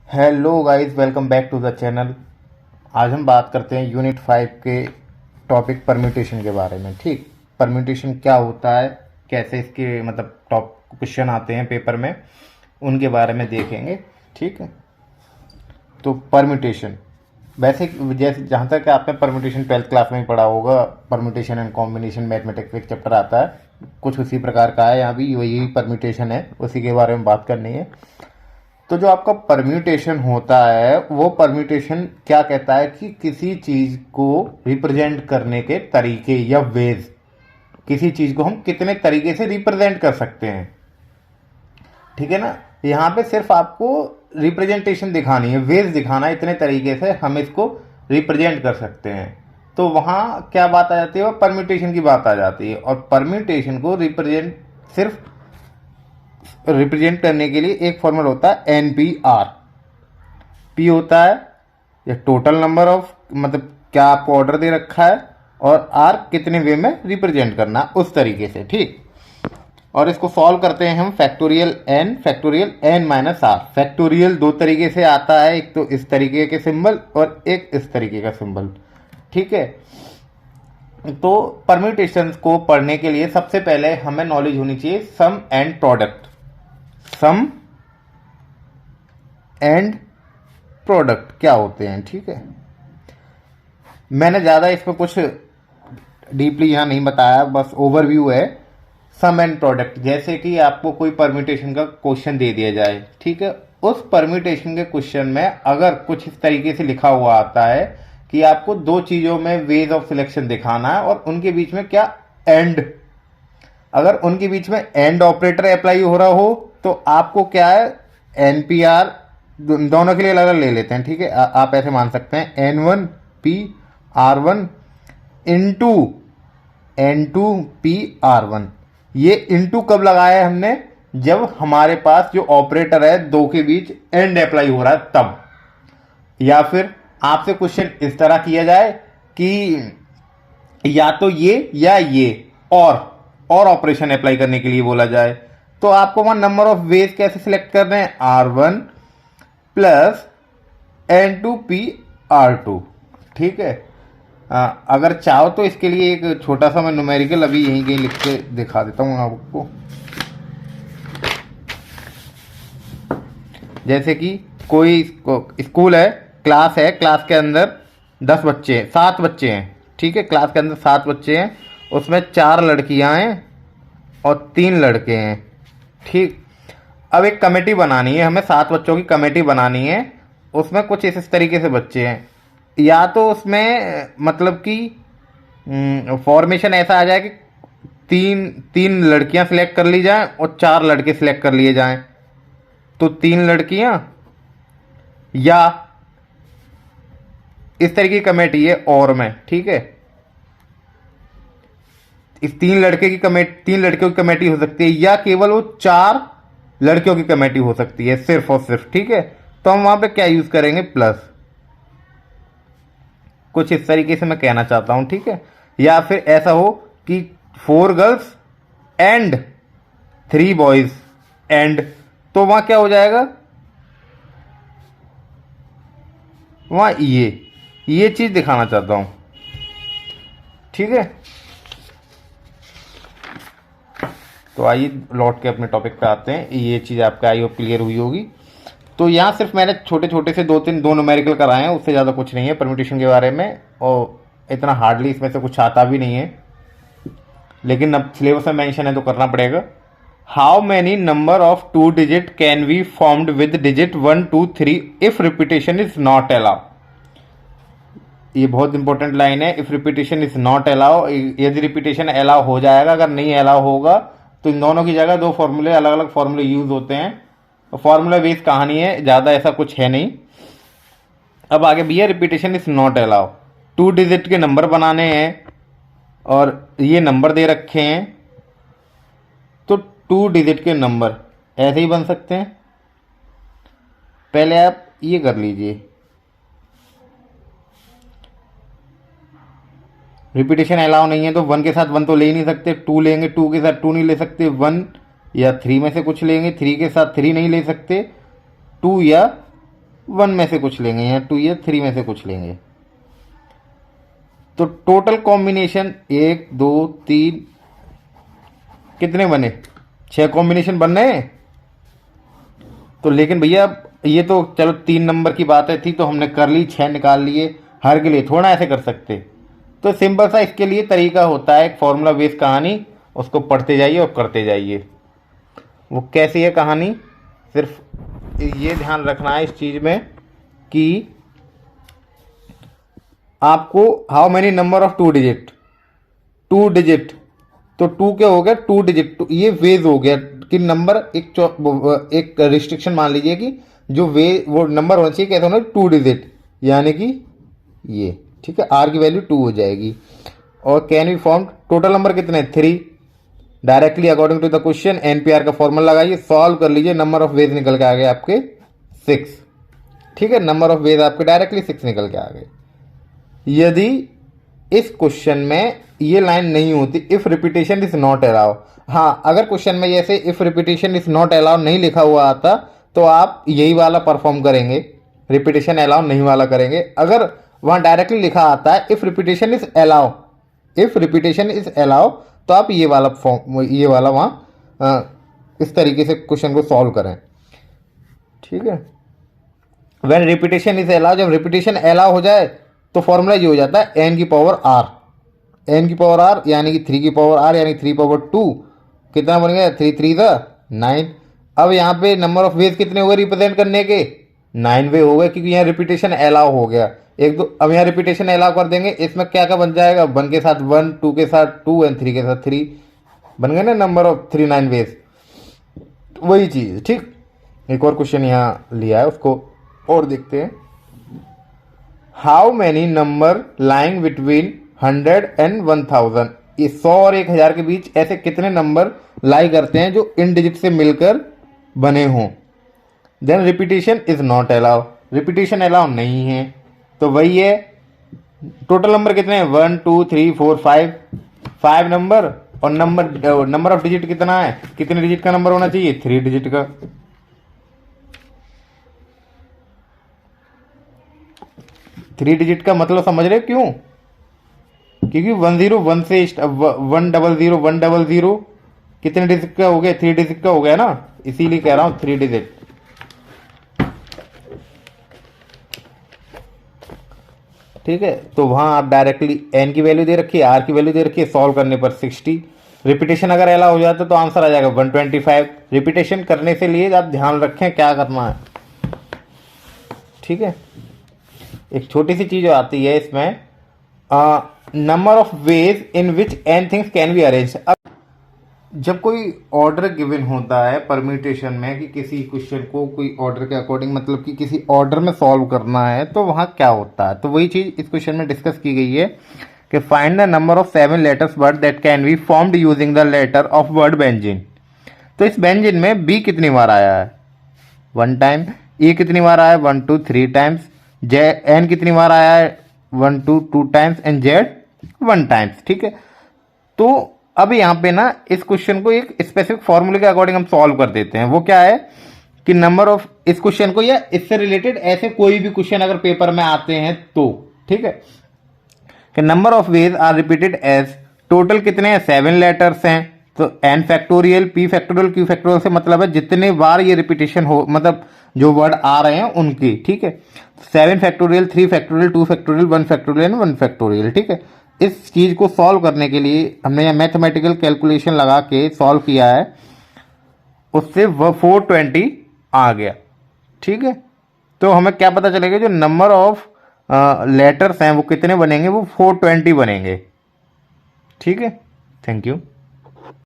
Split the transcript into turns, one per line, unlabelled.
Hello guys, welcome back to the channel. आज हम बात करते हैं यूनिट 5 के टॉपिक परम्यूटेशन के बारे में। ठीक, परम्यूटेशन क्या होता है, कैसे इसके मतलब टॉप क्वेश्चन आते हैं पेपर में, उनके बारे में देखेंगे। ठीक है, तो परम्यूटेशन वैसे जैसे जहाँ तक आपने परम्यूटेशन 12th क्लास में ही पढ़ा होगा, परम्यूटेशन एंड कॉम्बिनेशन मैथमेटिक्स एक चैप्टर आता है, कुछ उसी प्रकार का है। यहाँ भी वही परम्यूटेशन है, उसी के बारे में बात करनी है। तो जो आपका परम्यूटेशन होता है, वो परम्यूटेशन क्या कहता है कि किसी चीज को रिप्रेजेंट करने के तरीके या वेज, किसी चीज को हम कितने तरीके से रिप्रेजेंट कर सकते हैं। ठीक है ना, यहाँ पे सिर्फ आपको रिप्रेजेंटेशन दिखानी है, वेज दिखाना है, इतने तरीके से हम इसको रिप्रेजेंट कर सकते हैं। तो वहां क्या बात आ जाती है, वो परम्यूटेशन की बात आ जाती है। और परम्यूटेशन को रिप्रेजेंट करने के लिए एक फॉर्मूला होता है NP-R। P होता है ये टोटल नंबर ऑफ, मतलब क्या आपको ऑर्डर दे रखा है, और R कितने वे में रिप्रेजेंट करना, उस तरीके से। ठीक, और इसको सॉल्व करते हैं हम factorial n minus R. Factorial दो तरीके से आता है, एक तो इस तरीके के सिंबल और एक इस तरीके का सिंबल। ठीक है, तो परम्यूटेशंस को पढ़ने के लिए सबसे पहले हमें नॉलेज होनी चाहिए sum and product. Sum and product क्या होते हैं। ठीक है, मैंने ज़्यादा इसमें कुछ डीपली यहाँ नहीं बताया, बस ओवरव्यू है। सम एंड प्रोडक्ट, जैसे कि आपको कोई परम्यूटेशन का क्वेश्चन दे दिया जाए, ठीक है, उस परम्यूटेशन के क्वेश्चन में अगर कुछ इस तरीके से लिखा हुआ आता है कि आपको दो चीज़ों में वेज ऑफ सिलेक्शन दिखाना है और उनके बीच में क्या एंड, अगर उनके बीच में एंड ऑपरेटर अप्लाई हो रहा हो तो आपको क्या है, NP-R दोनों के लिए अलग अलग ले लेते हैं। ठीक है, आप ऐसे मान सकते हैं N1P-R1 इंटू N2P-R1। ये इंटू कब लगाया है हमने, जब हमारे पास जो ऑपरेटर है दो के बीच एंड अप्लाई हो रहा है तब। या फिर आपसे क्वेश्चन इस तरह किया जाए कि या तो ये या ये और ऑपरेशन अप्लाई करने के लिए बोला जाए, तो आपको वहां नंबर ऑफ वेज कैसे सिलेक्ट करने हैं, R1 प्लस N2P-R2। ठीक है, अगर चाहो तो इसके लिए एक छोटा सा मैं न्यूमेरिकल अभी यहीं कहीं लिख के दिखा देता हूं आपको। जैसे कि कोई स्कूल है, क्लास है, क्लास के अंदर 10 बच्चे हैं, 7 बच्चे हैं। ठीक है, क्लास के अंदर 7 बच्चे हैं, उसमें 4 लड़कियां हैं और 3 लड़के हैं। ठीक, अब एक कमेटी बनानी है हमें, 7 बच्चों की कमेटी बनानी है, उसमें कुछ इस तरीके से बच्चे हैं। या तो उसमें मतलब कि फॉर्मेशन ऐसा आ जाए कि तीन तीन लड़कियां सिलेक्ट कर ली जाएं और 4 लड़के सिलेक्ट कर लिए जाएं, तो 3 लड़कियां, या इस तरीके की कमेटी है और में। ठीक है, इस 3 लड़कियों की कमेटी हो सकती है, या केवल वो 4 लड़कियों की कमेटी हो सकती है, सिर्फ और सिर्फ। ठीक है, तो हम वहां पे क्या यूज करेंगे, प्लस। कुछ इस तरीके से मैं कहना चाहता हूं। ठीक है, या फिर ऐसा हो कि 4 गर्ल्स एंड 3 बॉयज एंड, तो वहां क्या हो जाएगा, वहां ये चीज दिखाना चाहता हूं। ठीक है, तो आइए लौट के अपने टॉपिक पे आते हैं। ये चीज़ आपका आई होप क्लियर हुई होगी। तो यहाँ सिर्फ मैंने छोटे छोटे से दो न्यूमेरिकल कराए हैं, उससे ज़्यादा कुछ नहीं है परम्यूटेशन के बारे में, और इतना हार्डली इसमें से कुछ आता भी नहीं है, लेकिन अब सिलेबस में मेंशन है तो करना पड़ेगा। How many number of 2 digit can be formed with digit 1 2 3 if repetition is not allow. ये बहुत इंपॉर्टेंट लाइन है, if repetition is not allow. यदि रिपीटेशन अलाउ हो जाएगा, अगर नहीं अलाउ होगा तो इन दोनों की जगह दो फॉर्मूले, अलग अलग फॉर्मूले यूज होते हैं। फॉर्मूला बेस्ड कहानी है, ज़्यादा ऐसा कुछ है नहीं। अब आगे भी है, repetition is not allow. 2 digit के नंबर बनाने हैं और ये नंबर दे रखे हैं, तो 2 डिजिट के नंबर ऐसे ही बन सकते हैं। पहले आप ये कर लीजिए, रिपीटेशन अलाउ नहीं है तो 1 के साथ 1 तो ले ही नहीं सकते, 2 लेंगे, 2 के साथ 2 नहीं ले सकते, 1 या 3 में से कुछ लेंगे, 3 के साथ 3 नहीं ले सकते, 2 या 1 में से कुछ लेंगे या 2 या 3 में से कुछ लेंगे। तो टोटल कॉम्बिनेशन 1 2 3 कितने बने, 6 कॉम्बिनेशन बन रहे हैं। तो लेकिन भैया ये तो चलो 3 नंबर की बातें थी तो हमने कर ली, 6 निकाल लिए, हर के लिए थोड़ा ऐसे कर सकते। तो सिंपल सा इसके लिए तरीका होता है, एक फॉर्मूला बेस्ड कहानी, उसको पढ़ते जाइए और करते जाइए। वो कैसी है कहानी, सिर्फ ये ध्यान रखना है इस चीज़ में कि आपको how many number of 2 digit, 2 digit, तो 2 क्या हो गया, 2 डिजिट, ये वेज हो गया कि नंबर एक रिस्ट्रिक्शन मान लीजिए कि जो वो नंबर होना चाहिए, कैसे होना, 2 डिजिट, यानी कि ये, ठीक है, आर की वैल्यू 2 हो जाएगी। और can be form, total number कितने, 3, directly according to the question NPR का फॉर्मूला लगाइए, सॉल्व कर लीजिए, नंबर ऑफ वेज निकल के आ गए आपके 6, ठीक है, नंबर ऑफ वेज आपके डायरेक्टली 6 निकल के आ गए। यदि इस क्वेश्चन में ये लाइन नहीं होती, if repetition is not allow, हाँ अगर क्वेश्चन में जैसे if repetition is not allow नहीं लिखा हुआ आता तो आप यही वाला परफॉर्म करेंगे, रिपीटेशन अलाउ नहीं वाला करेंगे। अगर वहां डायरेक्टली लिखा आता है if repetition is allow, if repetition is allow, तो आप ये वाला फॉर्म, ये वाला वहां इस तरीके से क्वेश्चन को सॉल्व करें, ठीक है। व्हेन रिपीटेशन इज अलाउ, जब रिपीटेशन अलाउ हो जाए तो फॉर्मूला ये हो जाता है एन की पावर आर, एन की पावर आर यानी कि 3 की पावर आर यानी 3 पावर 2, कितना बन गया, 3 3 9। अब यहाँ पे नंबर ऑफ वेज कितने हो गए रिप्रेजेंट करने के, 9 वे हो गए, क्योंकि यहाँ रिपीटेशन अलाउ हो गया। एक दो, अब यहाँ रिपीटेशन अलाउ कर देंगे, इसमें क्या क्या बन जाएगा, 1 के साथ 1, 2 के साथ 2 एंड 3 के साथ 3, बन गए ना नंबर ऑफ 3 9 वेज, वही चीज़, ठीक। एक और क्वेश्चन यहाँ लिया है, उसको और देखते हैं। How many number lying between 100 and 1000, ये 100 और 1000 के बीच ऐसे कितने नंबर लाई करते हैं जो इन डिजिट से मिलकर बने हों। Then repetition is not allow, repetition allow नहीं है, तो वही है। टोटल नंबर कितने हैं, 1 2 3 4 5, 5 नंबर, और नंबर ऑफ डिजिट कितना है, कितने डिजिट का नंबर होना चाहिए, 3 डिजिट का। 3 डिजिट का मतलब समझ रहे क्यों, क्योंकि 101 से 100 100 कितने डिजिट का हो गया, 3 डिजिट का हो गया ना, इसीलिए कह रहा हूं 3 डिजिट। ठीक है, तो वहां आप डायरेक्टली एन की वैल्यू दे रखी है, आर की वैल्यू दे रखी है, सॉल्व करने पर 60। रिपीटेशन अगर अलाउ हो जाता तो आंसर आ जाएगा 125। रिपीटेशन करने से लिए आप ध्यान रखें क्या करना है, ठीक है। एक छोटी सी चीज आती है इसमें, number of ways in which N things can be arrange. अब जब कोई ऑर्डर गिवन होता है परम्यूटेशन में कि किसी क्वेश्चन को कोई ऑर्डर के अकॉर्डिंग, मतलब कि किसी ऑर्डर में सॉल्व करना है, तो वहाँ क्या होता है, तो वही चीज़ इस क्वेश्चन में डिस्कस की गई है कि find the number of 7 letters word that can be formed using the letter of word benzene. तो इस बेंजीन में बी कितनी बार आया है, 1 टाइम, ई कितनी बार आया है, 1 2 3 टाइम्स, जे एन कितनी बार आया है, 1 2 2 टाइम्स, एंड जेड 1 टाइम्स, ठीक है। तो अब यहाँ पे ना इस क्वेश्चन को एक स्पेसिफिक फॉर्मूले के अकॉर्डिंग हम सॉल्व कर देते हैं। वो क्या है कि नंबर ऑफ, इस क्वेश्चन को या इससे रिलेटेड ऐसे कोई भी क्वेश्चन अगर पेपर में आते हैं तो, ठीक है, कि number of ways are repeated as, total कितने हैं, 7 लेटर्स हैं, तो N factorial, P factorial, Q factorial से मतलब है जितने बार ये रिपीटेशन हो, मतलब जो वर्ड आ रहे हैं उनकी, ठीक है। 7 factorial, 3 factorial, 2 factorial, 1 factorial, 1 factorial, ठीक है। इस चीज़ को सॉल्व करने के लिए हमने यहाँ मैथमेटिकल कैलकुलेशन लगा के सॉल्व किया है, उससे वह 420 आ गया, ठीक है। तो हमें क्या पता चलेगा, जो नंबर ऑफ लेटर्स हैं वो कितने बनेंगे, वो 420 बनेंगे, ठीक है। Thank you.